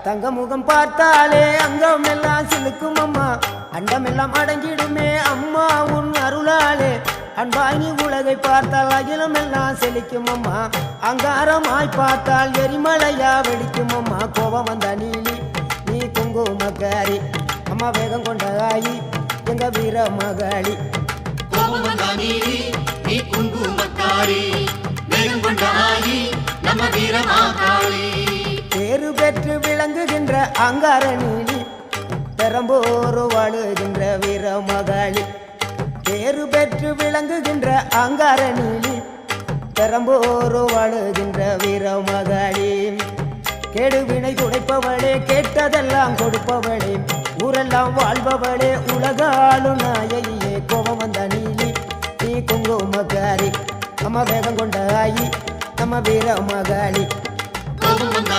தங்க முகம் பார்த்தாலே அங்கம் எல்லாம் சிலுக்கும் அம்மா அண்டமெல்லாம் அடங்கிடுமே அம்மா உன் அருளாலே அன்பாங்கி உலகை பார்த்தால் அகிலம் எல்லாம் செழிக்கும் அம்மா அங்காரமாய் பார்த்தால் எரிமலையா வெடிக்கும் அம்மா கோபம் வந்த நீலி நீ குங்குமக்காரி அம்மா வேகம் கொண்ட ஆயி எங்க வீர மகாளி கோபம் வந்த நீலி நீ குங்குமக்காரி வேகம் கொண்ட ஆயி நம்ம வீர மகாளி பேரு பெற்று விளங்குகின்ற அங்கார நீலி பெரம்போரு வாழுகின்ற வீர மகாளி பேரு பெற்று விளங்குகின்ற அங்கார நீலி பெரம்போரு வாழுகின்ற வீர மகாளி கேடுவினை துடைப்பவளே கேட்டதெல்லாம் கொடுப்பவளே ஊரெல்லாம் வாழ்பவளே உலகாளு நாயகியே கோபம் வந்த நீலி நீ குங்குமக்காரி அம்மா வேகம் கொண்ட ஆயி நம்ம வீர மகாளி கோபம் வந்த